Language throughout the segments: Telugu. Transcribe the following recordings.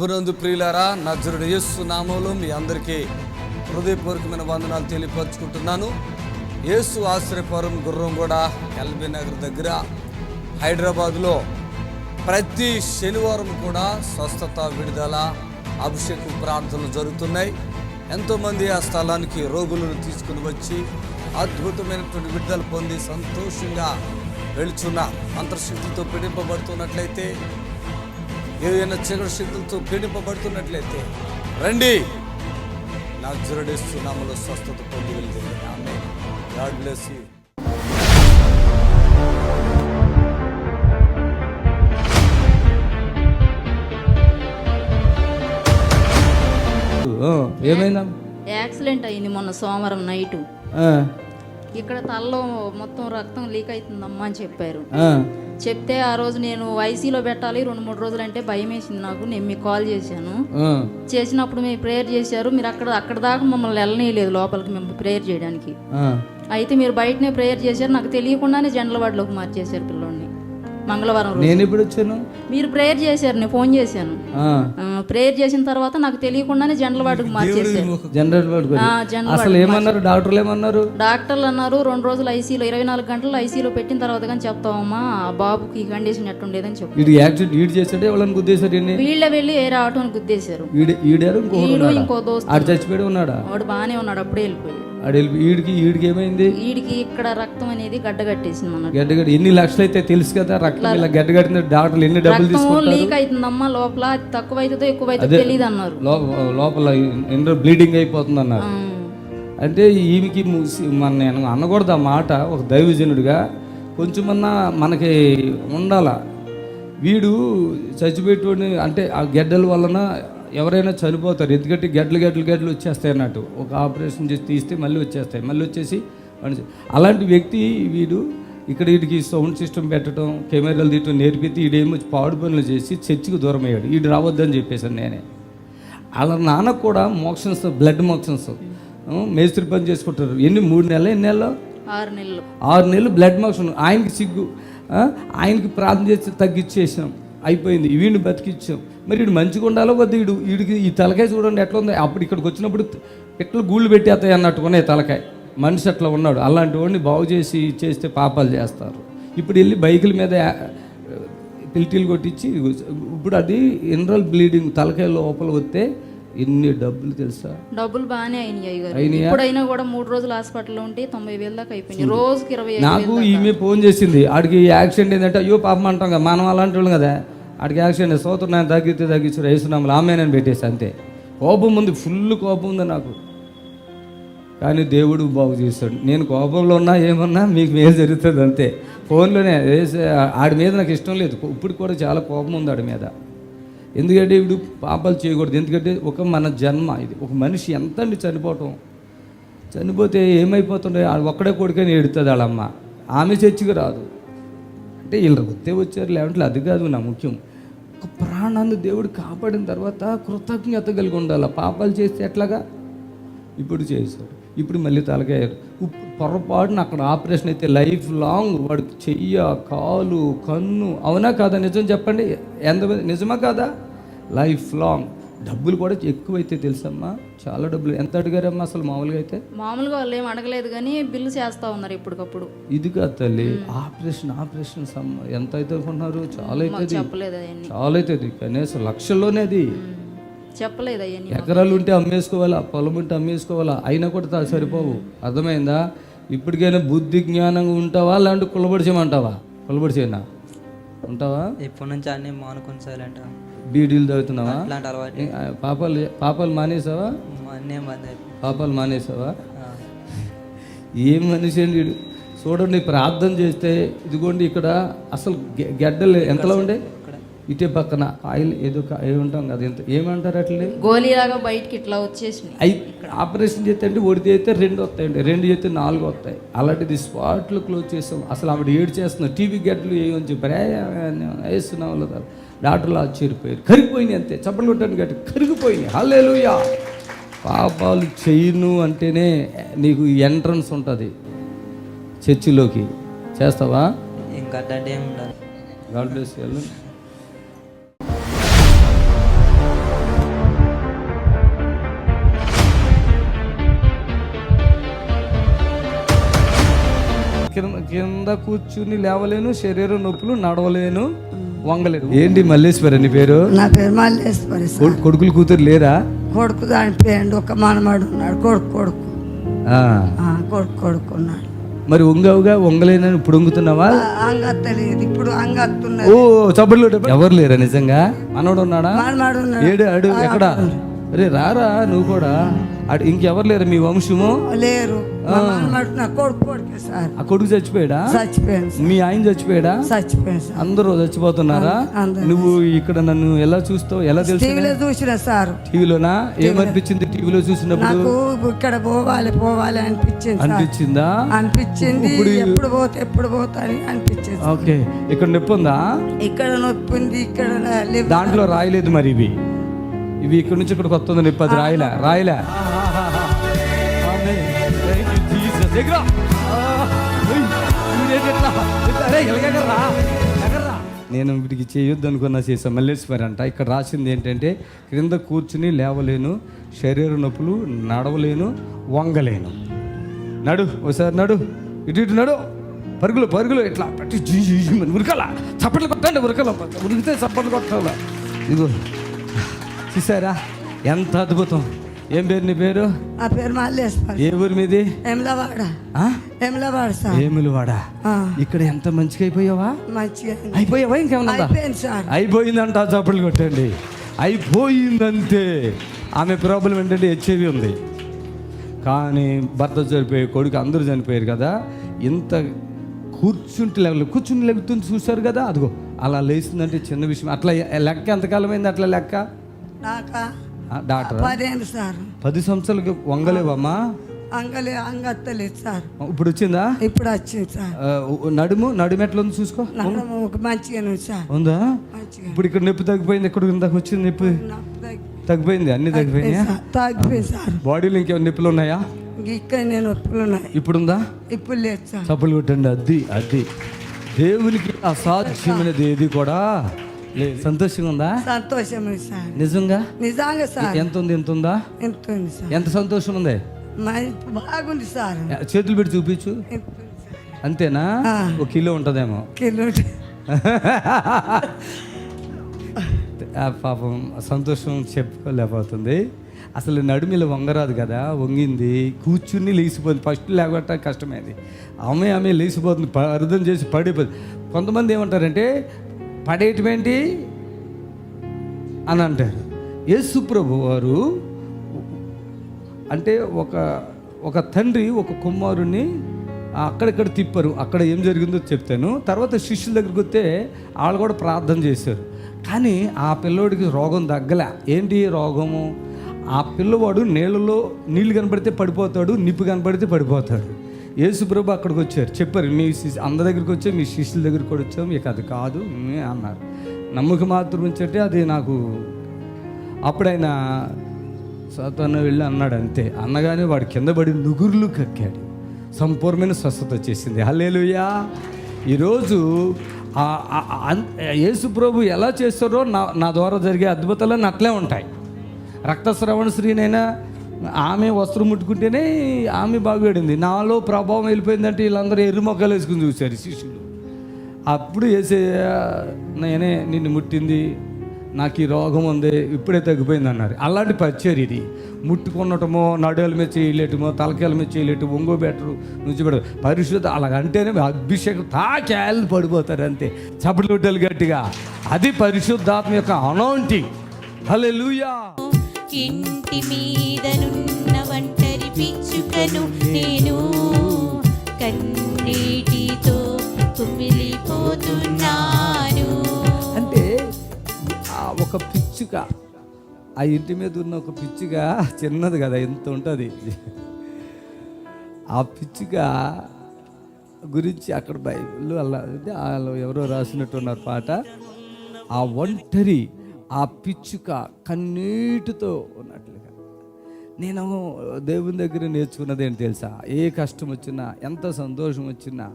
ప్రభునందు ప్రియులారా, నజరుడు యేసు నామములో మీ అందరికీ హృదయపూర్వకమైన వందనాలు తెలియపరుచుకుంటున్నాను. యేసు ఆశ్రయపురం గుర్రంగూడ ఎల్బీ నగర్ దగ్గర హైదరాబాద్లో ప్రతి శనివారం కూడా స్వస్థత, విడుదల, అభిషేక ప్రార్థనలు జరుగుతున్నాయి. ఎంతోమంది ఆ స్థలానికి రోగులను తీసుకుని వచ్చి అద్భుతమైనటువంటి విడుదల పొంది సంతోషంగా వెళుచున్నారు. అంతర్శక్తితో పీడింపబడుతున్నట్లయితే, ఏదైనా చీకటి శక్తులతో పీడింపబడుతున్నట్లయితే రండి, నజరేయుడు యేసు నామములో స్వస్థత పొంది వెళ్తుంది. ఆమేన్. God bless you. ఏమైందా? యాక్సిడెంట్ అయింది మొన్న సోమవారం నైటు. ఇక్కడ తలలో మొత్తం రక్తం లీక్ అవుతుందమ్మా అని చెప్పారు. చెప్తే ఆ రోజు నేను ఐసీలో పెట్టాలి 2-3 రోజులు అంటే భయం వేసింది నాకు. నేను మీకు కాల్ చేశాను. చేసినప్పుడు మీరు ప్రేయర్ చేశారు. మీరు అక్కడ దాకా మమ్మల్ని వెళ్ళనీయలేదు లోపలికి మేము ప్రేయర్ చేయడానికి. అయితే మీరు బయటనే ప్రేయర్ చేశారు. నాకు తెలియకుండానే జనరల్ వార్డులోకి మార్చేశారు పిల్లోడిని. మంగళవారం రోజు నేను ఎప్పుడు వచ్చాను? మీరు ప్రేయర్ చేశారు, నేను ఫోన్ చేశాను. ప్రేయర్ చేసిన తర్వాత నాకు తెలియకుండానే జనరల్ వార్డుకి మార్చేశారు. జనరల్ వార్డు అసలు ఏమన్నారు డాక్టర్లు? ఏమన్నారు డాక్టర్లు? అన్నారు 2 రోజులు ఐసీలో 24 గంటలు ఐసీలో పెట్టిన తర్వాత కానీ చెప్తామమ్మా ఆ బాబుకి ఈ కండిషన్ ఎట్టుండేదని చెప్పి. వీళ్ళే వెళ్ళి వేరే ఆటోని గుద్దేశారు. ఇంకో దోస్తు చచ్చిపోయి ఉన్నాడా? వాడు బాగానే ఉన్నాడు, అప్పుడే వెళ్ళిపోయాడు. ఈడికి ఏమైంది? ఈడికి ఇక్కడ రక్తం అనేది గడ్డగట్టేసింది అన్నట్టు. గడ్డగట్టి ఎన్ని లక్షలు అయితే తెలుసు కదా. రక్తం ఇలా గడ్డగట్టిన డాక్టర్లు ఎన్ని డబ్బులు తీసుకుంటారు? లీక్ అవుతుందమ్మా లోపల, తక్కువ అవుతుందో ఎక్కువ అవుతుందో తెలియదు అన్నారు. లోపల బ్లీడింగ్ అయిపోతుంది అన్నారు. అంటే ఈమెకి నేను అనకూడదు ఆ మాట. ఒక దైవజనుడిగా కొంచెమన్నా మనకి ఉండాల. వీడు చచ్చిపెట్టుని అంటే ఆ గడ్డల వలన ఎవరైనా చనిపోతారు. ఎందుకంటే గడ్డలు వచ్చేస్తాయి అన్నట్టు. ఒక ఆపరేషన్ చేసి తీస్తే మళ్ళీ వచ్చేస్తాయి, మళ్ళీ వచ్చేసి అలాంటి వ్యక్తి వీడు. ఇక్కడ వీడికి సౌండ్ సిస్టమ్ పెట్టడం, కెమెరాలు తీయటం నేర్పితే వీడేమో పాడు పనులు చేసి చర్చికి దూరం అయ్యాడు. వీడు రావద్దని చెప్పేసాను నేనే. వాళ్ళ నాన్నకు కూడా మోక్షన్స్, బ్లడ్ మోక్షన్స్ మేస్త్రి పని చేసుకుంటారు. 3 నెలలు 6 నెలలు బ్లడ్ మోక్షన్. ఆయనకి సిగ్గు, ఆయనకి ప్రార్థన చేసి తగ్గించేసాం, అయిపోయింది. వీడిని బతికిచ్చాం. మరి వీడు మంచిగా ఉండాలో వద్దు? వీడికి ఈ తలకాయ చూడండి ఎట్లా ఉంది. అప్పుడు ఇక్కడికి వచ్చినప్పుడు ఎట్లా గూళ్ళు పెట్టేస్తాయి అన్నట్టుకునే తలకాయ. మనిషి అట్లా ఉన్నాడు. అలాంటి వాడిని బాగు చేస్తే పాపాలు చేస్తారు. ఇప్పుడు వెళ్ళి బైకుల మీద పిల్టీలు కొట్టించి ఇప్పుడు అది ఇన్రల్ బ్లీడింగ్ తలకాయ లోపల వస్తే ఎన్ని డబ్బులు తెలుసా? డబ్బులు బాగానే అయినాయి. ఇప్పుడైనా కూడా 3 రోజులు హాస్పిటల్లో ఉంటే 90,000 దాకా అయిపోయింది. రోజుకి 25,000. నాకు ఈమె ఫోన్ చేసింది. ఆడికి యాక్సిడెంట్ ఏంటంటే అయ్యో పాపం అంటాం కదా, మనం అలాంటి వాళ్ళం కదా. ఆడికి యాక్సిడెంట్ సోతున్నాను, తగ్గించు వేస్తున్నాము ఆమెనని పెట్టేసి అంతే. కోపం ఉంది, ఫుల్ కోపం ఉంది నాకు. కానీ దేవుడు బాగు చేస్తాడు. నేను కోపంలో ఉన్నా ఏమన్నా మీకు మేలు జరుగుతుంది అంతే. ఫోన్లోనే ఆడి మీద నాకు ఇష్టం లేదు. ఇప్పుడు కూడా చాలా కోపం ఉంది ఆడి మీద. ఎందుకంటే ఇప్పుడు పాపాలు చేయకూడదు. ఎందుకంటే మన జన్మ ఇది. ఒక మనిషి ఎంత అండి చనిపోతే ఏమైపోతుండే? ఒక్కడే కొడుకని ఏడుతుంది వాళ్ళమ్మ. ఆమె చర్చికి రాదు. అంటే వీళ్ళు వచ్చారు లేవంటే అది కాదు నా ముఖ్యం. ఒక ప్రాణాన్ని దేవుడు కాపాడిన తర్వాత కృతజ్ఞత కలిగి ఉండాలి. పాపాలు చేస్తే ఎట్లాగా? ఇప్పుడు చేశాడు. ఇప్పుడు మళ్ళీ తలకాయారు. పొరపాటున అక్కడ ఆపరేషన్ అయితే లైఫ్ లాంగ్ వాడికి చెయ్య, కాలు, కన్ను. అవునా కాదా? నిజం చెప్పండి. నిజమా కాదా? Life long. డబ్బులు కూడా ఎక్కువైతే తెలుసమ్మా, చాలా డబ్బులు. ఎంత అడిగారమ్మా అసలు మామూలుగా అయితే? మామూలుగా వాళ్ళు ఏం అడగలేదు కానీ బిల్లు చేస్తా ఉన్నారు ఇప్పటికప్పుడు. ఇది కాదు తల్లి, ఆపరేషన్ ఎంత అయితే అనుకుంటున్నారు? చాలా అవుతుంది, చాలా అవుతుంది. కనీసం లక్షల్లోనే అది. చెప్పలేదు. ఎకరాలు ఉంటే అమ్మేసుకోవాలా, పొలం ఉంటే అమ్మేసుకోవాలా, అయినా కూడా సరిపోవు. అర్థమైందా? ఇప్పటికైనా బుద్ధి జ్ఞానంగా ఉంటావా లేదంటే కులబడిచేయమంటావా? కులబడిచేయనా ఉంటావా? ఎప్పటి నుంచి అన్నీ మానుకొని సైలెంట్. బీడీలు తాగుతున్నావా? పాపాలు మానేసావా? పాపాలు మానేసావా? ఏం మనిషి అండి చూడండి. ప్రార్థన చేస్తే ఇదిగోండి ఇక్కడ అసలు గడ్డలు ఎంతలో ఉండే, ఇటే పక్కన ఆయిల్ ఏదో ఏమంటాం కదా, ఎంత ఏమంటారు అట్లే గోలీలాగా బయటికి ఇట్లా వచ్చేసి ఆపరేషన్ చేస్తే అంటే ఒకటి చేస్తే 2 వస్తాయండి, 2 చేస్తే 4 వస్తాయి. అలాంటిది స్పాట్లు క్లోజ్ చేస్తాం. అసలు ఆవిడ ఏడు చేస్తున్నాం. టీవీ గడ్డలు ఏమని చెప్పారు, వేస్తున్నాం. డాక్టర్లు ఆశ్చర్యపోయారు. కరిగిపోయినాయి అంతే. చప్పట్లు కొట్టాను గట్టి కరిగిపోయినాయి. హల్లెలూయా. పాపాలు చేయను అంటేనే నీకు ఎంట్రన్స్ ఉంటుంది చర్చిలోకి. చేస్తావా? ఇంకా గాడ్ బ్లెస్ యు. కింద కూర్చుని లేవలేను, శరీరం నొప్పులు, నడవలేను, వంగలేను. ఏంటి మల్లేశ్వరి నీ పేరు? నా పేరు మల్లేశ్వరి సార్. కొడుకులు కూతురు లేరా? కొడుకు చనిపోయాడు, ఒక మనమడు ఉన్నాడు. కొడుకు కొడుకున్నాడు. మరి వంగలేనని ఇప్పుడు వంగుతున్నావా? అంగత్తలేదు, ఇప్పుడు అంగత్తున్నది. ఓ చబ్బులు ఎవరు లేరా నిజంగా? మనోడు ఉన్నాడా? మనమడు ఉన్నాడు. ఏడు అడు ఎక్కడ? అరే రారా నువ్వు కూడా. ఇంకెవరు లేరు మీ వంశము? లేరు. కొడుకే సార్. ఆ కొడుకు చచ్చిపోయాడా? చచ్చిపోయాడు. మీ ఆయన చచ్చిపోయాడా? చచ్చిపోయాడు సార్. అందరూ చచ్చిపోతున్నారా? నువ్వు ఇక్కడ నన్ను ఎలా చూస్తావు? ఎలా తెలుసు? టీవీలో చూసిన సార్. టీవీలోనా? ఏమనిపించింది టీవీలో చూసినప్పుడు? నాకు ఇక్కడ పోవాలి అనిపించిందా? అనిపించింది. ఎప్పుడు పోతా అని అనిపించింది. ఓకే. ఇక్కడ నొప్పి ఉందా? ఇక్కడ నొప్పి ఉంది, ఇక్కడ దాంట్లో రాయలేదు మరి ఇవి ఇక్కడ నుంచి ఇక్కడికి వస్తుంది నొప్పి. అది రాయలే. నేను వీటికి చేయొద్దు అనుకున్నా చేసాను. మల్లేశ్వరి అంట. ఇక్కడ రాసింది ఏంటంటే క్రింద కూర్చుని లేవలేను, శరీర నొప్పులు, నడవలేను, వంగలేను. నడు ఒకసారి నడు, ఇటు నడు, పరుగులు ఇట్లా పెట్టి ఉరకాల, చప్పట్లు కొట్టండి, ఉరికితే చప్పట్లు కొట్టాల. ఇదిగో చూసారా ఎంత అద్భుతం. ఏం పేరు నీ పేరు? ఆ పేరు మల్లేశ్వరి. ఏ ఊరు మీది? ఎమ్లవాడ సార్. ఏములవాడ. ఇక్కడ ఎంత మంచిగా అయిపోయావా? మంచిగా అయిపోయావా? ఇంకేమన్నా అయిపోయిందంట. చప్పట్లు కొట్టండి. అయిపోయిందంతే. ఆమె ప్రాబ్లం ఏంటంటే హెచ్ఐవి ఉంది. కానీ భర్త చనిపోయి, కొడుకు అందరూ చనిపోయారు కదా. ఇంత కూర్చుని లెగుతుంది చూసారు కదా. అదిగో అలా లేచిందంటే చిన్న విషయం. అట్లా లెక్క ఎంతకాలం అయింది? అట్లా లెక్క డాక్టర్ 10 సంవత్సరాలకి వంగలేవమ్మా? అంగత్తలేదు సార్. ఇప్పుడు వచ్చిందా? ఇప్పుడు వచ్చింది సార్. నడుము ఎట్లా ఉంది చూసుకో. మంచిగా సార్. ఉందా? ఇప్పుడు ఇక్కడ నొప్పి తగ్గిపోయింది. ఇక్కడ ఇందాక వచ్చింది నొప్పి తగ్గిపోయింది. అన్ని తగ్గిపోయినాయా? తగ్గిపోయింది సార్. బాడీలో ఇంకేమైనా నొప్పులు ఉన్నాయా? ఇక్కడ నొప్పులు ఉన్నాయి. ఇప్పుడుందా? ఇప్పుడు లేదు సార్. చప్పులు కొట్టండి. అది దేవునికి అసాధ్యమైనది ఏది కూడా లేదు. సంతోషంగా ఉందా? సంతోషం సార్. నిజంగా సార్. ఎంత ఉందా? ఎంత సంతోషం ఉంది? బాగుంది సార్. చేతులు పెట్టి చూపించు. అంతేనా? 1 కిలో ఉంటుందేమో. పాపం సంతోషం చెప్పుకోలేకపోతుంది. అసలు నడుమిలో వంగరాదు కదా. వంగింది, కూర్చుని లేచిపోతుంది. ఫస్ట్ లేకపోతే కష్టమైంది. ఆమె లేచిపోతుంది, అర్థం చేసి పడిపోతుంది. కొంతమంది ఏమంటారంటే పడేయటమేంటి అని అంటారు. యేసు ప్రభు వారు అంటే ఒక తండ్రి ఒక కుమారుని అక్కడిక్కడ తిప్పారు. అక్కడ ఏం జరిగిందో చెప్తాను. తర్వాత శిష్యుల దగ్గరికి వస్తే వాళ్ళు కూడా ప్రార్థన చేశారు. కానీ ఆ పిల్లోడికి రోగం తగ్గలే. ఏంటి రోగము? ఆ పిల్లవాడు నీళ్ళు కనపడితే పడిపోతాడు, నిప్పు కనపడితే పడిపోతాడు. యేసు ప్రభు అక్కడికి వచ్చారు, చెప్పారు మీ అందరి దగ్గరికి వచ్చాం, మీ శిష్యుల దగ్గరికి కూడా వచ్చాం, మీకు అది కాదు అన్నారు. నమ్మకం మాత్రం ఉంచంటే అది నాకు. అప్పుడైనా సాతాను వెళ్ళి అన్నాడు అంతే. అన్నగానే వాడు కింద పడి నుగురులు కక్కాడు. సంపూర్ణమైన స్వస్థత వచ్చేసింది. హల్లెలూయా. ఈరోజు యేసు ప్రభు ఎలా చేస్తారో నా ద్వారా జరిగే అద్భుతాలన్నీ అట్లే ఉంటాయి. రక్తస్రవణ స్త్రీనైనా ఆమె వస్త్రం ముట్టుకుంటేనే ఆమె బాగుపడింది. నాలో ప్రభావం వెళ్ళిపోయిందంటే వీళ్ళందరూ ఎర్రి మొక్కలు వేసుకుని చూశారు శిష్యులు. అప్పుడు నేనే నిన్ను ముట్టింది, నాకు ఈ రోగం ఉంది, ఇప్పుడే తగ్గిపోయింది అన్నారు. అలాంటి పరిచర్య ఇది. ముట్టుకున్నటమో, నడుల మీద చేయలేటమో, తలకాయల మీద చేయలేటమో, ఒంగో బెటరు నుంచి పెడతారు పరిశుద్ధ. అలాగంటేనే అభిషేకం తాకేళ్ళు పడిపోతారు అంతే. చప్పట్లు కొట్టాలి గట్టిగా. అది పరిశుద్ధాత్మ యొక్క అనాయింటింగ్. హల్లెలూయా. ఇంటి మీదనున్న ఒంటరి పిచ్చుకను నేను కన్నీటితో కుమిలిపోతున్నాను. అంటే ఒక పిచ్చుక, ఆ ఇంటి మీద ఉన్న ఒక పిచ్చుక చిన్నది కదా, ఎంత ఉంటుంది. ఆ పిచ్చుక గురించి అక్కడ బైబిల్లో వాళ్ళు ఎవరో రాసినట్టున్నారు పాట. ఆ ఒంటరి ఆ పిచ్చుక కన్నీటితో ఉన్నట్లుగా. నేను దేవుని దగ్గర నేర్చుకున్నది ఏంటి తెలుసా? ఏ కష్టం వచ్చినా, ఎంత సంతోషం వచ్చినా,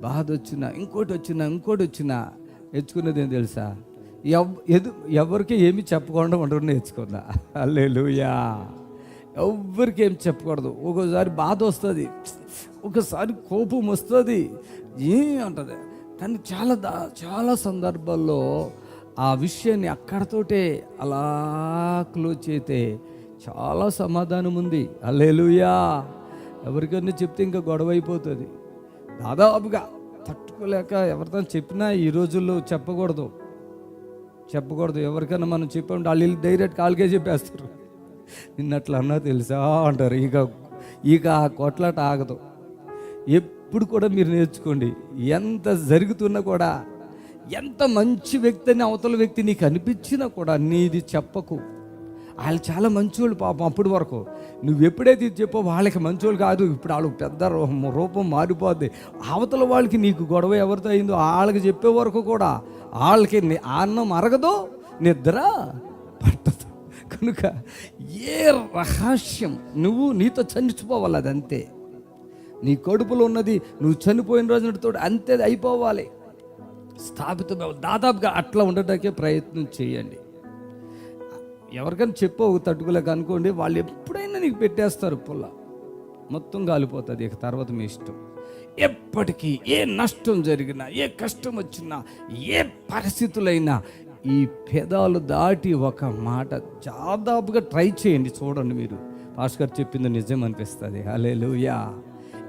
బాధ వచ్చినా, ఇంకోటి వచ్చినా నేర్చుకున్నది ఏం తెలుసా? ఎవరికి ఏమి చెప్పకుండా ఉండడం నేర్చుకున్నా. హల్లెలూయా. ఎవరికి ఏం చెప్పకూడదు. ఒక్కోసారి బాధ వస్తుంది, ఒకసారి కోపం వస్తుంది అంటది. కానీ చాలా సందర్భాల్లో ఆ విషయాన్ని అక్కడతోటే అలా క్లోజ్ చేస్తే చాలా సమాధానం ఉంది. హల్లెలూయా. ఎవరికైనా చెప్తే ఇంకా గొడవ అయిపోతుంది. దాదాపుగా తట్టుకోలేక ఎవరితో చెప్పినా ఈ రోజుల్లో చెప్పకూడదు. ఎవరికైనా మనం చెప్పండి వాళ్ళు డైరెక్ట్ కాళ్ళకే చెప్పేస్తారు. నిన్నట్లా అన్నా తెలుసా అంటారు. ఇక ఆ కొట్లాట ఆగదు. ఎప్పుడు కూడా మీరు నేర్చుకోండి, ఎంత జరుగుతున్నా కూడా, ఎంత మంచి వ్యక్తి అని అవతల వ్యక్తి నీకు అనిపించినా కూడా నీది చెప్పకు. వాళ్ళు చాలా మంచోళ్ళు పాపం. అప్పటి వరకు నువ్వు ఎప్పుడైతే ఇది చెప్పో వాళ్ళకి మంచోళ్ళు కాదు, ఇప్పుడు వాళ్ళకి పెద్ద రూపం మారిపోద్ది. అవతల వాళ్ళకి నీకు గొడవ ఎవరితో అయిందో వాళ్ళకి చెప్పే వరకు కూడా వాళ్ళకి అన్నం అరగదు, నిద్ర పట్టదు. కనుక ఏ రహస్యం నువ్వు నీతో చనిపోవాలి, అదంతే. నీ కడుపులో ఉన్నది నువ్వు చనిపోయిన రోజునతో అంతే అయిపోవాలి, స్థాపితం. దాదాపుగా అట్లా ఉండటానికే ప్రయత్నం చేయండి. ఎవరికైనా చెప్పవు తట్టుకోలేక అనుకోండి, వాళ్ళు ఎప్పుడైనా నీకు పెట్టేస్తారు పుల్ల, మొత్తం కాలిపోతుంది. ఇక తర్వాత మీ ఇష్టం. ఎప్పటికీ ఏ నష్టం జరిగినా, ఏ కష్టం వచ్చినా, ఏ పరిస్థితులైనా ఈ పెదాలు దాటి ఒక మాట దాదాపుగా ట్రై చేయండి. చూడండి, మీరు పాస్టర్ గారు చెప్పింది నిజం అనిపిస్తుంది. హల్లెలూయా.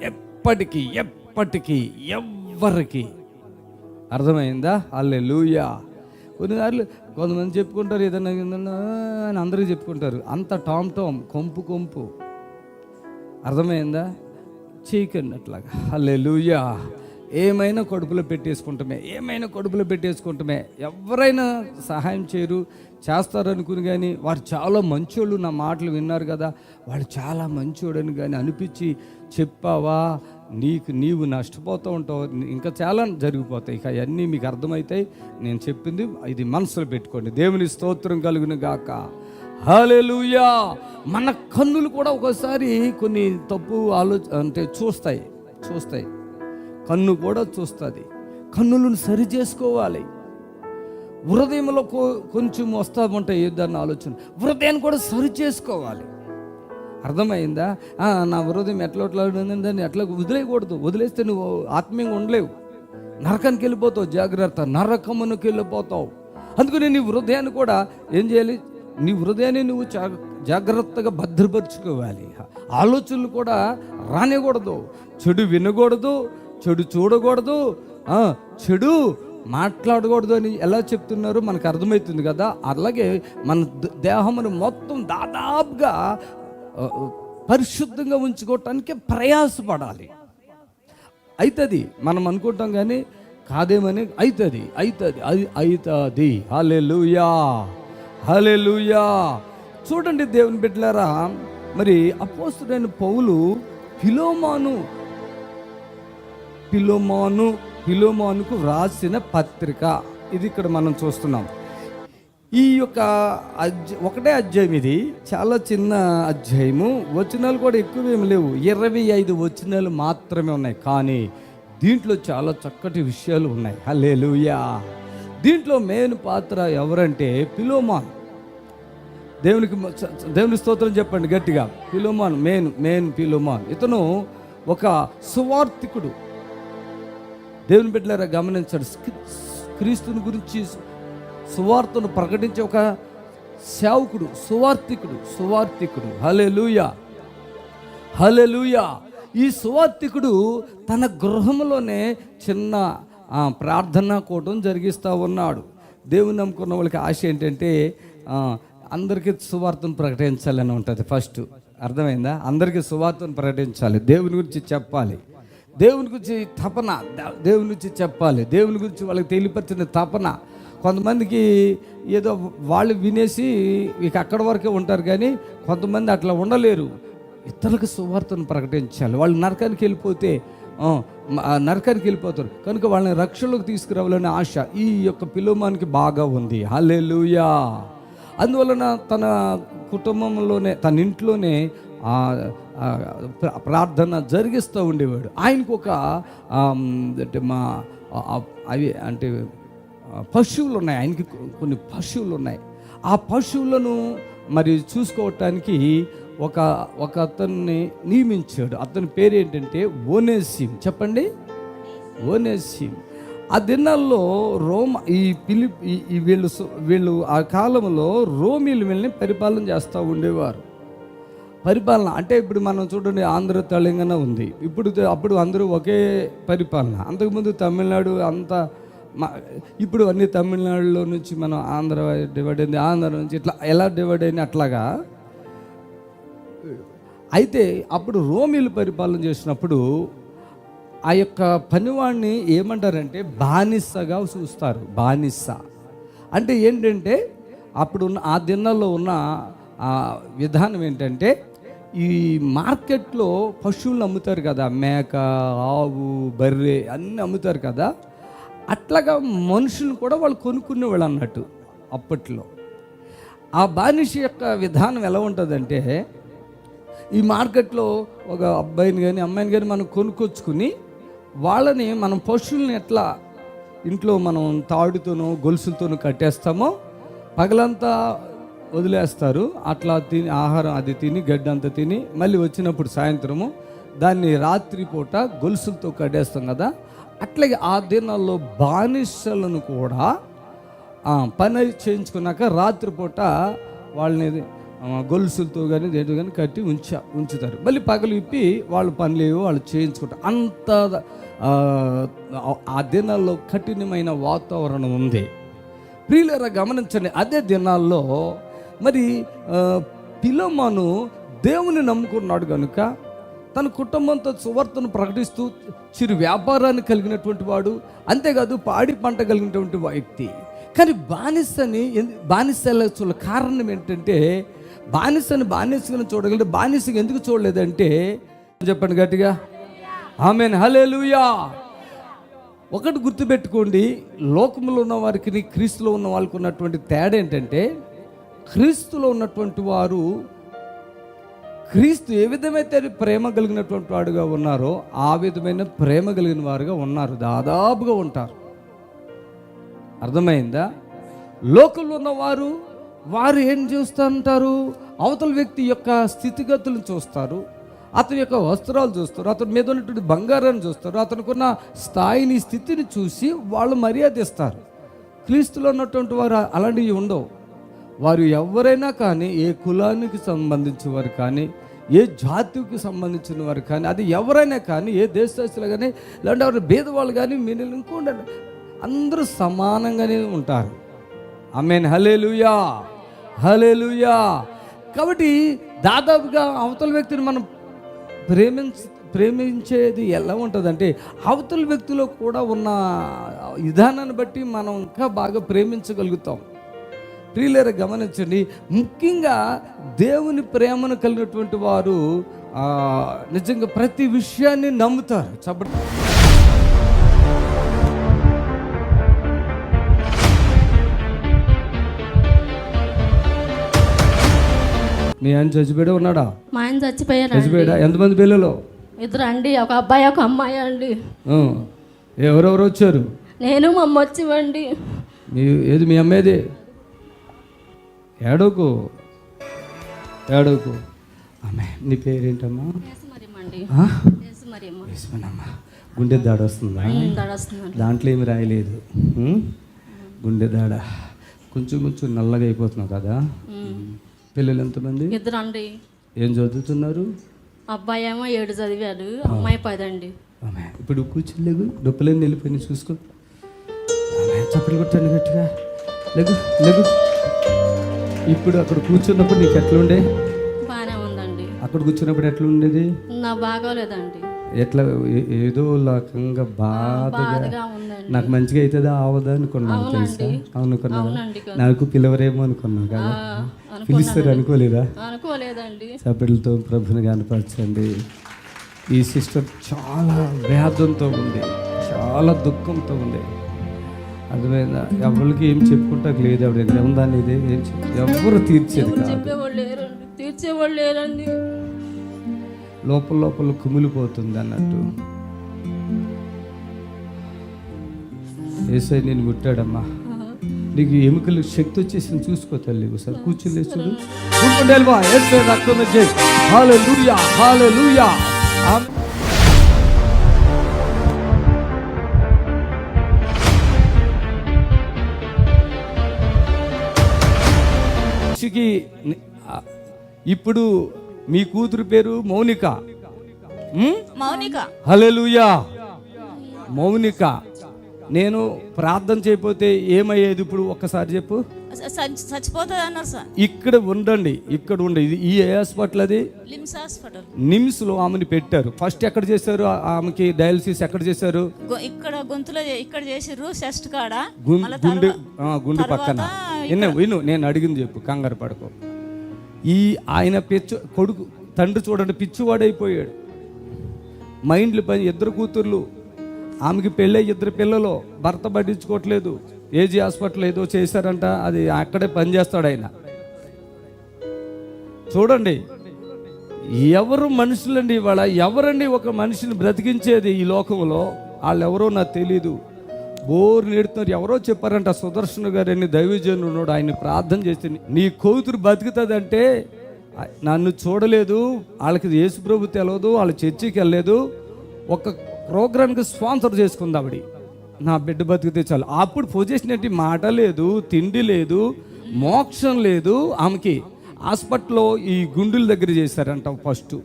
ఎప్పటికీ ఎవ్వరికి అర్థమైందా? హల్లెలూయా. కొన్నిసార్లు కొంతమంది చెప్పుకుంటారు ఏదన్నా అని అందరికీ చెప్పుకుంటారు. అంత టామ్ కొంపు అర్థమైందా? చేయకండి అట్లాగా. హల్లెలూయా. ఏమైనా కడుపులో పెట్టేసుకుంటామే. ఎవరైనా సహాయం చేయరు, చేస్తారనుకుని కానీ వారు చాలా మంచోళ్ళు, నా మాటలు విన్నారు కదా, వాళ్ళు చాలా మంచోడని కానీ అనిపించి చెప్పావా, నీవు నష్టపోతూ ఉంటావు. ఇంకా చాలా జరిగిపోతాయి. ఇక అవన్నీ మీకు అర్థమవుతాయి. నేను చెప్పింది ఇది మనసులో పెట్టుకోండి. దేవుని స్తోత్రం కలుగును గాక. హల్లెలూయా. మన కన్నులు కూడా ఒకసారి కొన్ని తప్పు అంటే చూస్తాయి. కన్ను కూడా చూస్తుంది. కన్నులను సరి చేసుకోవాలి. హృదయంలో కొంచెం వస్తూ ఉంటాయి ఏదన్నా ఆలోచన, హృదయాన్ని కూడా సరి చేసుకోవాలి. అర్థమైందా? నా హృదయం ఎట్లా దాన్ని ఎట్లా వదిలేయకూడదు. వదిలేస్తే నువ్వు ఆత్మీయంగా ఉండలేవు, నరకానికి వెళ్ళిపోతావు. జాగ్రత్త, నరకమునికి వెళ్ళిపోతావు. అందుకని నీ హృదయాన్ని కూడా ఏం చేయాలి? నీ హృదయాన్ని నువ్వు జాగ్రత్తగా భద్రపరుచుకోవాలి. ఆలోచనలు కూడా రానికూడదు, చెడు వినకూడదు, చెడు చూడకూడదు, చెడు మాట్లాడకూడదు అని ఎలా చెప్తున్నారో మనకు అర్థమవుతుంది కదా. అలాగే మన దేహమును మొత్తం దాదాపుగా పరిశుద్ధంగా ఉంచుకోవటానికి ప్రయాసపడాలి. అవుతుంది మనం అనుకుంటాం కానీ కాదేమని అవుతుంది. హల్లెలూయా. చూడండి దేవుని బిడ్డలారా, మరి అపోస్తలుడైన పౌలు ఫిలోమోనుకు వ్రాసిన పత్రిక ఇది ఇక్కడ మనం చూస్తున్నాం. ఈ యొక్క ఒకటే అధ్యాయం, ఇది చాలా చిన్న అధ్యాయము. వచనాలు కూడా ఎక్కువేమి లేవు, 25 వచనాలు మాత్రమే ఉన్నాయి. కానీ దీంట్లో చాలా చక్కటి విషయాలు ఉన్నాయి. హల్లెలూయా. దీంట్లో మెయిన్ పాత్ర ఎవరంటే ఫిలోమోను. దేవుని స్తోత్రం చెప్పండి గట్టిగా. ఫిలోమోను మెయిన్ ఫిలోమోను. ఇతను ఒక సువార్థికుడు. దేవుని బిడ్డలారా గమనించాడు. క్రీస్తుని గురించి సువార్తను ప్రకటించే ఒక సేవకుడు, సువార్థికుడు. హల్లెలూయా. ఈ సువార్థికుడు తన గృహంలోనే చిన్న ప్రార్థనా కూటం జరిగిస్తూ ఉన్నాడు. దేవుని నమ్ముకున్న వాళ్ళకి ఆశ ఏంటంటే అందరికీ సువార్తను ప్రకటించాలని ఉంటుంది. ఫస్ట్ అర్థమైందా? అందరికీ సువార్తను ప్రకటించాలి, దేవుని గురించి చెప్పాలి, దేవుని గురించి తపన, దేవుని గురించి చెప్పాలి, దేవుని గురించి వాళ్ళకి తెలియపరిచిన తపన. కొంతమందికి ఏదో వాళ్ళు వినేసి ఇక అక్కడి వరకే ఉంటారు, కానీ కొంతమంది అట్లా ఉండలేరు. ఇతరులకు సువార్తను ప్రకటించాలి. వాళ్ళు నరకానికి వెళ్ళిపోతారు కనుక వాళ్ళని రక్షణలోకి తీసుకురావాలనే ఆశ ఈ యొక్క ఫిలోమోనుకి బాగా ఉంది. హల్లెలూయా. అందువలన తన కుటుంబంలోనే, తన ఇంట్లోనే ప్రార్థన జరిగిస్తూ ఉండేవాడు. ఆయనకు ఒక పశువులు ఉన్నాయి. ఆయనకి కొన్ని పశువులు ఉన్నాయి. ఆ పశువులను మరి చూసుకోవటానికి ఒక అతన్ని నియమించాడు. అతని పేరు ఏంటంటే ఓనేసిం. చెప్పండి, ఓనేసిం. ఆ దినాల్లో వీళ్ళు ఆ కాలంలో రోమీలు వీళ్ళని పరిపాలన చేస్తూ ఉండేవారు. పరిపాలన అంటే ఇప్పుడు మనం చూడండి, ఆంధ్ర తెలంగాణ ఉంది. అప్పుడు అందరూ ఒకే పరిపాలన. అంతకుముందు తమిళనాడు అంతా ఇప్పుడు అన్ని తమిళనాడులో నుంచి మనం ఆంధ్ర డివైడ్ అయింది, ఆంధ్ర నుంచి ఇట్లా ఎలా డివైడ్ అయింది అట్లాగా. అయితే అప్పుడు రోమీలు పరిపాలన చేసినప్పుడు ఆ యొక్క పనివాడిని ఏమంటారంటే బానిసగా చూస్తారు. బానిస అంటే ఏంటంటే అప్పుడు ఆ దినాల్లో ఉన్న విధానం ఏంటంటే, ఈ మార్కెట్లో పశువులను అమ్ముతారు కదా, మేక, ఆవు, బర్రె అన్నీ అమ్ముతారు కదా, అట్లాగా మనుషులను కూడా వాళ్ళు కొనుక్కునేవాళ్ళు అన్నట్టు అప్పట్లో. ఆ బానిస యొక్క విధానం ఎలా ఉంటుందంటే, ఈ మార్కెట్లో ఒక అబ్బాయిని కానీ అమ్మాయిని కానీ మనం కొనుక్కొచ్చుకుని వాళ్ళని మనం పశువుల్ని ఎట్లా ఇంట్లో మనం తాడుతోనో గొలుసులతోనో కట్టేస్తామో పగలంతా వదిలేస్తారు. అట్లా తిని ఆహారం అది తిని గడ్డంతా తిని మళ్ళీ వచ్చినప్పుడు సాయంత్రము దాన్ని రాత్రిపూట గొలుసులతో కట్టేస్తాం కదా. అట్లాగే ఆ దినాల్లో బానిసలను కూడా పని చేయించుకున్నాక రాత్రిపూట వాళ్ళని గొలుసులతో కానీ దేంతో కానీ కట్టి ఉంచుతారు. మళ్ళీ పగలు విప్పి వాళ్ళు పనులేవో వాళ్ళు చేయించుకుంటారు. అంత ఆ దినాల్లో కఠినమైన వాతావరణం ఉంది. ప్రియులారా గమనించండి, అదే దినాల్లో మరి పిలమను దేవుని నమ్ముకున్నాడు కనుక తన కుటుంబంతో సువార్తను ప్రకటిస్తూ చిరు వ్యాపారాన్ని కలిగినటువంటి వాడు, అంతేకాదు పాడి పంట కలిగినటువంటి వ్యక్తి. కానీ బానిసల కారణం ఏంటంటే, బానిసను చూడగలిగితే బానిసగా ఎందుకు చూడలేదంటే, చెప్పండి గట్టిగా ఆమేన్, హల్లెలూయా. ఒకటి గుర్తుపెట్టుకోండి, లోకంలో ఉన్న వారికి క్రీస్తులో ఉన్న వాళ్ళకి ఉన్నటువంటి తేడా ఏంటంటే, క్రీస్తులో ఉన్నటువంటి వారు క్రీస్తు ఏ విధమైతే ప్రేమ కలిగినటువంటి వాడుగా ఉన్నారో ఆ విధమైన ప్రేమ కలిగిన వారుగా ఉన్నారు, దాదాపుగా ఉంటారు. అర్థమైందా? లోకంలో ఉన్నవారు ఏం చూస్తూ ఉంటారు, అవతల వ్యక్తి యొక్క స్థితిగతులను చూస్తారు, అతని యొక్క వస్త్రాలు చూస్తారు, అతని మీద ఉన్నటువంటి బంగారాన్ని చూస్తారు, అతనికున్న స్థాయిని స్థితిని చూసి వాళ్ళు మర్యాద ఇస్తారు. క్రీస్తులో ఉన్నటువంటి వారు అలాంటివి ఉండవు. వారు ఎవరైనా కానీ, ఏ కులానికి సంబంధించిన వారు కానీ, ఏ జాతికి సంబంధించిన వారు కానీ, అది ఎవరైనా కానీ, ఏ దేశస్తులు కానీ, లేదంటే ఎవరు భేదవాళ్ళు కానీ, మీరు ఇంకోండి, అందరూ సమానంగానే ఉంటారు. ఆమేన్, హల్లెలూయా, హల్లెలూయా. కాబట్టి దాదాపుగా అవతల వ్యక్తిని మనం ప్రేమించేది ఎలా ఉంటుందంటే, అవతల వ్యక్తిలో కూడా ఉన్న విధానాన్ని బట్టి మనం ఇంకా బాగా ప్రేమించగలుగుతాం. ప్రియులారా గమనించండి, ముఖ్యంగా దేవుని ప్రేమను కలిగినటువంటి వారు నిజంగా ప్రతి విషయాన్ని నమ్ముతారు. చెప్పండి, మీ ఆయన చచ్చిపోయాడా ఉన్నాడా? మా ఆయన చచ్చిపోయాడు. ఎంతమంది పిల్లలు? 2 అండి, ఒక అబ్బాయి ఒక అమ్మాయి అండి. ఎవరెవరు వచ్చారు? నేను మా అమ్మ వచ్చివండి. ఏది మీ అమ్మేది? ఏడోకు ఆమె. నీ పేరేంటమ్మా? గుండె దాడ వస్తుందా? దాంట్లో ఏమి రాయలేదు. గుండె దాడ కొంచెం నల్లగా అయిపోతున్నావు కదా. పిల్లలు ఎంతమంది? 2 అండి. ఏం చదువుతున్నారు? అబ్బాయి ఏమో 7 చదివాడు, అమ్మాయి 10 అండి. ఇప్పుడు కూర్చోలేవు, నొప్పులేని వెళ్ళిపోయి చూసుకో. చప్పట్లు కొట్టండి గట్టిగా. లేగు. ఇప్పుడు అక్కడ కూర్చున్నప్పుడు నీకు ఎట్లా ఉండే? బాగానే ఉందండి. అక్కడ కూర్చున్నప్పుడు ఎట్లా ఉండేది? నా బాగోలేదండి. ఎట్లా ఏదో రకంగా బాధగా ఉందండి. నాకు మంచిగా అవుతుందా అవదా అనుకున్నాను, తెలుసా? అనుకున్నాను, నాకు పిలవరేమో అనుకున్నాను కదా. పిలుస్తారు అనుకోలేదా? అనుకోలేదండి. చప్పట్లతో ప్రభుని కనపరచండి. ఈ సిస్టర్ చాలా వేదంతో ఉంది, చాలా దుఃఖంతో ఉంది. అర్థమైందా? ఎవరికి ఏం చెప్పుకుంటాక లేదు. ఆవిడ ఉందని ఇదే ఏం ఎవరు తీర్చేది కాదు, తీర్చేవాళ్ళు లేరండి. లోపల కుమిలిపోతుంది అన్నట్టు. యేసయ్య నేను ముట్టాడమ్మా, నీకు ఎముకలు శక్తి వచ్చేసింది, చూసుకో తల్లి. ఒకసారి కూర్చుని చూడు. కూర్చుంటే వెళ్ళిపో. యేసు రక్తం వచ్చేసి హల్లెలూయా, హల్లెలూయా. ఇప్పుడు మీ కూతురు పేరు మౌనిక. మౌనిక. హల్లెలూయా. మౌనిక, నేను ప్రార్థన చేయకపోతే ఏమయ్యేది ఇప్పుడు ఒక్కసారి చెప్పు. చచ్చిపోతుంది అన్నారు సార్. ఇక్కడ ఉండండి, ఇక్కడ ఉండండి. ఇది ఈ హాస్పిటల్, అది లిమ్స్ హాస్పిటల్. నిమ్స్ లో ఆమెను పెట్టారు. ఫస్ట్ ఎక్కడ చేశారు ఆమెకి డయాలసిస్? ఎక్కడ చేశారు? ఇక్కడ గొంతులో ఇక్కడ చేసిర్రు, చెస్ట్ కాడ, గుండె పక్కన. విను, నేను అడిగింది చెప్పు, కంగారు పడకు. ఆయన కొడుకు తండ్రి చూడండి, పిచ్చివాడైపోయాడు. మైండ్లు పని. 2 కూతుర్లు, ఆమెకి పెళ్ళై 2 పిల్లలు, భర్త పట్టించుకోవట్లేదు. ఏజీ హాస్పిటల్ ఏదో చేశారంట, అది అక్కడే పనిచేస్తాడు ఆయన. చూడండి, ఎవరు మనుషులండి ఇవాళ? ఎవరండి ఒక మనిషిని బ్రతికించేది ఈ లోకంలో? వాళ్ళెవరో నాకు తెలీదు. బోరు నేడుతున్నారు. ఎవరో చెప్పారంట, సుదర్శన్ గారు అని దైవజనుడు ఉన్నాడు, ఆయన ప్రార్థన చేసి నీ కూతురు బతుకుతుందంటే, నన్ను చూడలేదు, వాళ్ళకి యేసు ప్రభు తెలియదు, వాళ్ళ చర్చికి వెళ్ళలేదు, ఒక ప్రోగ్రామ్కి స్పాన్సర్ చేసుకుంది ఆవిడ, నా బిడ్డ బతికితే చాలు. అప్పుడు పొజిషన్ ఏంటి? మాట లేదు, తిండి లేదు, మోక్షం లేదు ఆమెకి. హాస్పిటల్లో ఈ గుండెల దగ్గర చేశారంట ఫస్ట్.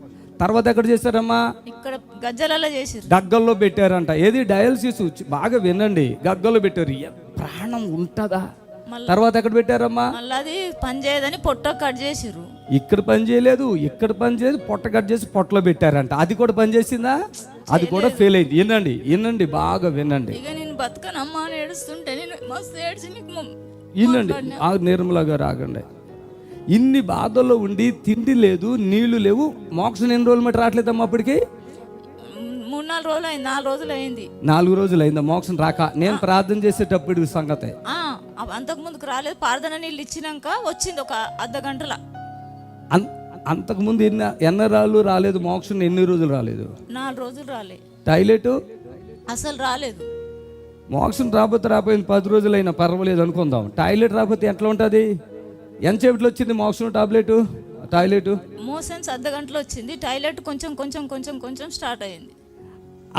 తర్వాత ఎక్కడ చేశారమ్మా? ఇక్కడ గజ్జలలో చేశారు, గగ్గల్లో పెట్టారంట. ఏది? డయాలసిస్. బాగా వినండి, గగ్గల్లో పెట్టారు. ప్రాణం ఉంటుందా? తర్వాత ఎక్కడ పెట్టారమ్మా? అది పని చేయదని పొట్ట కట్ చేసిర్రు. ఇక్కడ పని చేయలేదు, ఇక్కడ పని చేయలేదు, పొట్ట కట్ చేసి పొట్టలో పెట్టారంట. అది కూడా పని చేసిందా? అది కూడా ఫెయిల్ అయింది. వినండి, బాగా వినండి. ఇక నేను బతకనమ్మా అని ఏడుస్తుంటే నేను మస్తు ఏడ్చి వినండి. నిర్మల గారు ఆగండి. ఇన్ని బాధల్లో ఉండి తిండి లేదు, నీళ్లు లేవు, మోక్షం ఎన్ని రోజులు మట్టి రావట్లేదమ్మా? అప్పటికి 3-4 రోజులు అయింది. 4 రోజులు అయింది. 4 రోజులు అయిందా మోక్షం రాక? నేను ప్రార్థన చేసేటప్పుడు సంగతే. అంతకు ముందుకు రాలేదు. ప్రార్థన నీళ్ళు ఇచ్చినాక వచ్చింది ఒక అర్ధ గంటల. అంతకుముందు ఎన్ని రాలేదు మోక్షం? ఎన్ని రోజులు రాలేదు? 4 రోజులు రాలేదు. టాయిలెట్ అసలు రాలేదు. మోక్షం రాకపోయింది 10 రోజులైనా పర్వాలేదు అనుకుందాం. టాయిలెట్ రాకపోతే ఎట్లా ఉంటుంది? ఎంతసేపట్లో వచ్చింది మోక్షం టాయిలెట్? మోషన్స్ అర్ధ గంటలో వచ్చింది. టాయిలెట్ కొంచెం కొంచెం కొంచెం కొంచెం స్టార్ట్ అయ్యింది.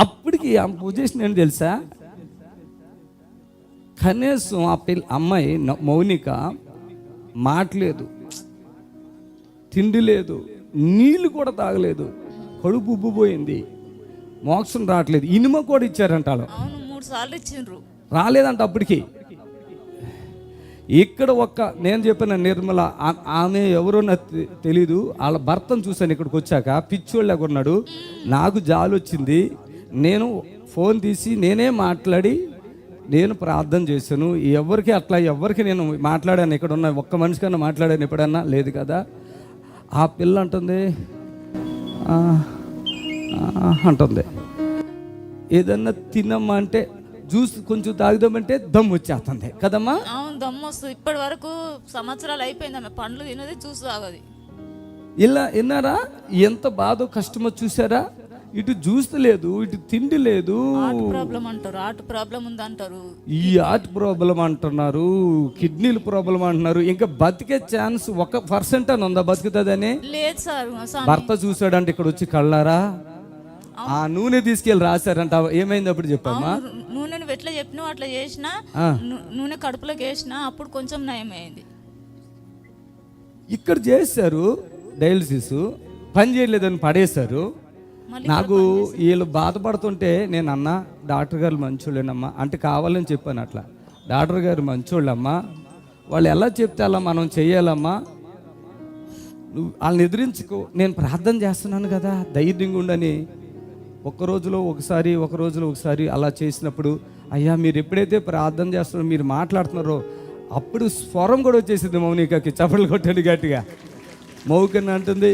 అప్పటికి ఆ పొజిషన్ ఏంటి తెలుసా? కనీసం ఆ అమ్మాయి మౌనిక మాట్లేదు, తిండి లేదు, నీళ్ళు కూడా తాగలేదు, కడుపు ఉబ్బిపోయింది, మోక్షం రావట్లేదు. ఇనుమ కూడా ఇచ్చారంట. అవును, 3 సార్లు ఇచ్చిండ్రు, రాలేదంట అప్పటికి. ఇక్కడ నేను చెప్పిన నిర్మల, ఆమె ఎవరో నాకు తెలీదు. వాళ్ళ భర్తను చూశాను ఇక్కడికి వచ్చాక, పిచ్చోళ్ళగా ఉన్నాడు. నాకు జాలి వచ్చింది. నేను ఫోన్ తీసి నేనే మాట్లాడి నేను ప్రార్థన చేశాను. ఎవరికి నేను మాట్లాడాను? ఇక్కడ ఉన్న ఒక్క మనిషి కన్నా మాట్లాడాను ఎప్పుడన్నా? లేదు కదా. ఆ పిల్ల అంటుంది ఏదన్నా తినమ్మా అంటే, జ్యూస్ కొంచెం తాగుదామంటే దమ్ము వచ్చేస్తుంది కదమ్మా. అవును, దమ్ము వస్తుంది. ఇప్పటి వరకు సంవత్సరాలు అయిపోయింది ఆమె పండ్లు తినది, జ్యూస్ తాగది. ఇలా విన్నారా ఎంత బాధో కష్టమో? చూసారా? ఇటు జ్యూస్ లేదు, ఇటు తిండి లేదు. హార్ట్ ప్రాబ్లం అంటారు, హార్ట్ ప్రాబ్లం ఉంది అంటారు, ఈ హార్ట్ ప్రాబ్లం అంటున్నారు, కిడ్నీల ప్రాబ్లం అంటున్నారు. ఇంకా బతికే ఛాన్స్ 1% అని ఉందా? బతుకుతుందని లేదు సార్. భర్త చూసాడంటే ఇక్కడ వచ్చి కళ్ళారా ఆ నూనె తీసుకెళ్ళి రాశారంట. ఏమైంది అప్పుడు చెప్పమ్మా? నూనె నువ్వు ఎట్లా చెప్పినావు అట్లా చేసినా, నూనె కడుపులోకి వేసినా అప్పుడు కొంచెం నయమైంది. ఇక్కడ చేశారు డయాలసిస్, పని చేయలేదని పడేశారు. నాకు వీళ్ళు బాధపడుతుంటే నేను అన్నా, డాక్టర్ గారు మంచోళ్ళేనమ్మా అంటే కావాలని చెప్పాను. అట్లా డాక్టర్ గారు మంచోళ్ళమ్మా, వాళ్ళు ఎలా చెప్తే అలా మనం చెయ్యాలమ్మా, నువ్వు వాళ్ళని ఎదిరించుకో, నేను ప్రార్థన చేస్తున్నాను కదా, ధైర్యంగా ఉండని. ఒక రోజులో ఒకసారి అలా చేసినప్పుడు, అయ్యా మీరు ఎప్పుడైతే ప్రార్థన చేస్తున్నారో, మీరు మాట్లాడుతున్నారో, అప్పుడు స్వరం కూడా వచ్చేసింది మౌనికకి. చప్పట్లు కొట్టండి గట్టిగా. మౌకని అంటుంది,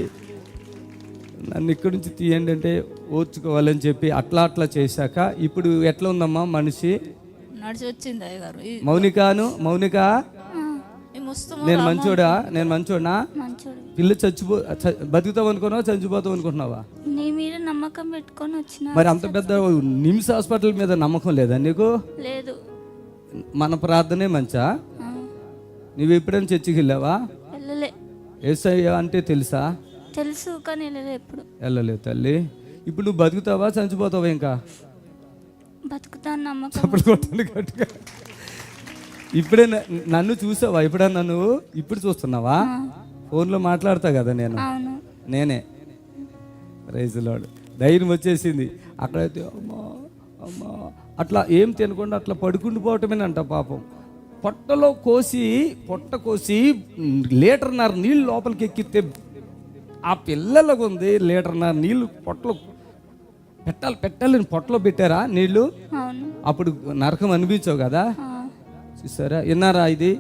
నన్ను ఇక్కడి నుంచి తీయండి అంటే ఓర్చుకోవాలని చెప్పి అట్లా చేశాక ఇప్పుడు ఎట్లా ఉందమ్మా మనిషి? నడిచి వచ్చింది అయ్యగారు. మౌనిక నేను మంచోడా? పిల్ల బతుకుతావు అనుకున్నావా, చచ్చిపోతావు అనుకుంటున్నావా? నీ మీద నమ్మకం పెట్టుకొని వచ్చిన. మరి అంత పెద్ద నిమ్స్ హాస్పిటల్ మీద నమ్మకం లేదా నీకు? లేదు. మన ప్రార్థనే మంచా? నువ్వు ఎప్పుడైనా చర్చికి వెళ్ళావా? వెళ్ళలే. యేసయ్య అంటే తెలుసా? తెలుసు కానీ వెళ్ళలే ఎప్పుడు. వెళ్ళలేదు తల్లి. ఇప్పుడు నువ్వు బతుకుతావా చనిపోతావా? ఇంకా బతుకుతాను నమ్మకం. చప్పట్లు కొట్టాలి గట్టిగా. ఇప్పుడే నన్ను చూసావా? ఎప్పుడన్నా నువ్వు ఇప్పుడు చూస్తున్నావా? ఫోన్లో మాట్లాడతా కదా నేను, అవును. నేనే. Praise Lord. ధైర్యం వచ్చేసింది. అక్కడైతే అమ్మా అమ్మా అట్లా ఏం తినకుండా అట్లా పడుకుండి పోవటమేనంట పాపం. పొట్ట కోసి లీటర్న్నర నీళ్ళు లోపలికి ఎక్కితే ఆ పిల్లలకు ఉంది లీటర్న్నర నీళ్ళు పొట్టలో పెట్టాలని పొట్టలో పెట్టారా నీళ్ళు? అవును. అప్పుడు నరకం అనిపించావు కదా. చూసారా, విన్నారా ఇది?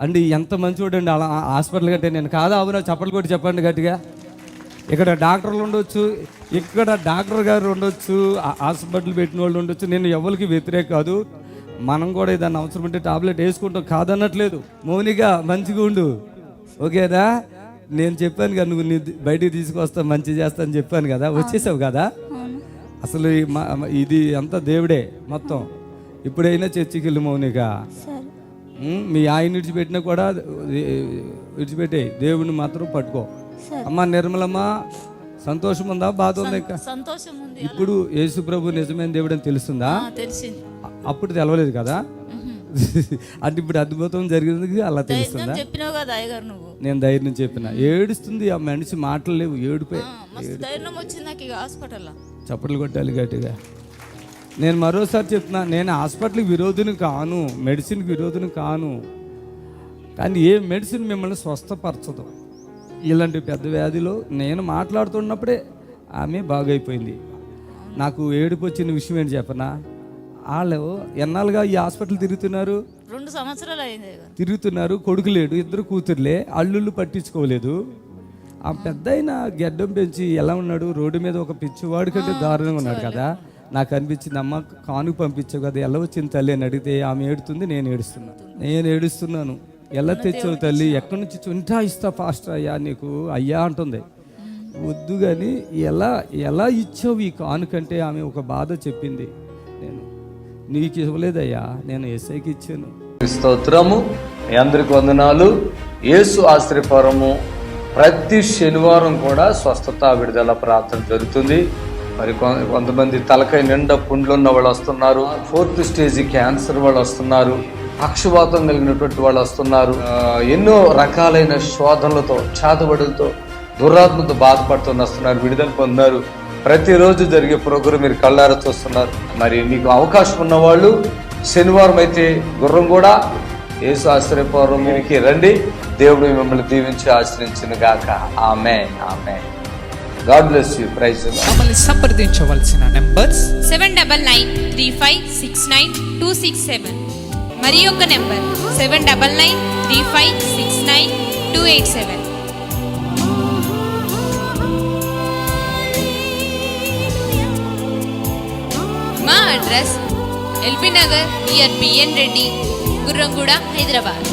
అండి ఎంత మంచి చూడండి. అలా హాస్పిటల్ కట్టే నేను కాదా? అవునా? చప్పట్లు కొట్టి చెప్పండి గట్టిగా. ఇక్కడ డాక్టర్లు ఉండొచ్చు, ఇక్కడ డాక్టర్ గారు ఉండొచ్చు, హాస్పిటల్ పెట్టిన వాళ్ళు ఉండొచ్చు. నేను ఎవరికి వ్యతిరేక కాదు. మనం కూడా ఏదన్నా అవసరం ఉంటే టాబ్లెట్ వేసుకుంటాం, కాదనట్లేదు. మౌనిగా మంచిగా ఉండు, ఓకేనా? నేను చెప్పాను కదా, నువ్వు బయటికి తీసుకొస్తా, మంచి చేస్తా అని చెప్పాను కదా, వచ్చేసావు కదా. అసలు ఇది అంతా దేవుడే మొత్తం. ఇప్పుడైనా చర్చికి వెళ్ళు మౌనిగా. మీ ఆయన విడిచిపెట్టినా కూడా విడిచిపెట్టే, దేవుని మాత్రం పట్టుకో. అమ్మ నిర్మలమ్మ, సంతోషం ఉందా, బాధ ఉందా? ఇంకా సంతోషం ఉంది. ఇప్పుడు యేసు ప్రభు నిజమైన దేవుడు అని తెలుస్తుందా? తెలిసింది. అప్పుడు తెలవలేదు కదా. అంటే ఇప్పుడు అద్భుతం జరిగింది అలా తెలుస్తుందా? చెప్పినావు కదా అయ్యగారు నువ్వు. నేను ధైర్యం చెప్పిన. ఏడుస్తుంది ఆ మనిషి, మాటలు లేవు, ఏడుపే. ధైర్యం వచ్చింది నాకు ఇక హాస్పిటల్లో. చప్పట్లు కొట్టాలి గట్టిగా. నేను మరోసారి చెప్తున్నా, నేను హాస్పిటల్కి విరోధిని కాను, మెడిసిన్కి విరోధిని కాను. కానీ ఏ మెడిసిన్ మిమ్మల్ని స్వస్థపరచదు. ఇలాంటి పెద్ద వ్యాధిలో నేను మాట్లాడుతున్నప్పుడే ఆమె బాగైపోయింది. నాకు ఏడుపు వచ్చిన విషయం ఏంటి చెప్పనా? వాళ్ళు ఎన్నాళ్ళుగా ఈ హాస్పిటల్ తిరుగుతున్నారు, 2 సంవత్సరాలు అయింది తిరుగుతున్నారు. కొడుకు లేడు, 2 కూతుర్లే, అల్లుళ్ళు పట్టించుకోలేదు. ఆ పెద్ద ఆయన గెడ్డం పెంచి ఎలా ఉన్నాడు, రోడ్డు మీద ఒక పిచ్చివాడి కంటే దారుణంగా ఉన్నాడు కదా. నాకు అనిపించింది, అమ్మ కానుక పంపించావు కదా, ఎలా వచ్చింది తల్లి అని అడిగితే ఆమె ఏడుతుంది, నేను ఏడుస్తున్నాను. ఎలా తెచ్చావు తల్లి, ఎక్కడి నుంచి? చుంటా ఇస్తా పాస్టర్ అయ్యా నీకు అయ్యా అంటుంది. వద్దు కానీ ఎలా ఇచ్చావు ఈ కానుకంటే ఆమె ఒక బాధ చెప్పింది. నేను నీకు ఇవ్వలేదయ్యా, నేను యేసయ్యకి ఇచ్చాను. స్తోత్రము. మీ అందరికి వందనాలు. యేసు ఆశ్రయపురము ప్రతి శనివారం కూడా స్వస్థత విడుదల ప్రార్థన జరుగుతుంది. మరి కొంతమంది తలకాయ నిండా పుండ్లు ఉన్న వాళ్ళు వస్తున్నారు, 4th స్టేజ్ క్యాన్సర్ వాళ్ళు వస్తున్నారు, పక్షవాతం కలిగినటువంటి వాళ్ళు వస్తున్నారు, ఎన్నో రకాలైన శోధనలతో, చేతబడులతో, దురాత్మతో బాధపడుతూ వస్తున్నారు, విడుదల పొందారు. ప్రతిరోజు జరిగే ప్రోగ్రాం మీరు కళ్ళారా చూస్తున్నారు. మరి మీకు అవకాశం ఉన్నవాళ్ళు శనివారం అయితే గుర్రం కూడా యేసు ఆశ్రయపురంకి రండి. దేవుడు మిమ్మల్ని దీవించి ఆశ్రయించును గాక. Amen, amen. God bless you. Praise the lord. మమ్మల్ని సంప్రదించవలసిన నంబర్స్ 7993569267 మరి యొక్క నెంబర్ 7993569287. మా అడ్రస్ ఎల్బీ నగర్ నియర్ బిఎన్ రెడ్డి, గుర్రంగూడ, హైదరాబాద్.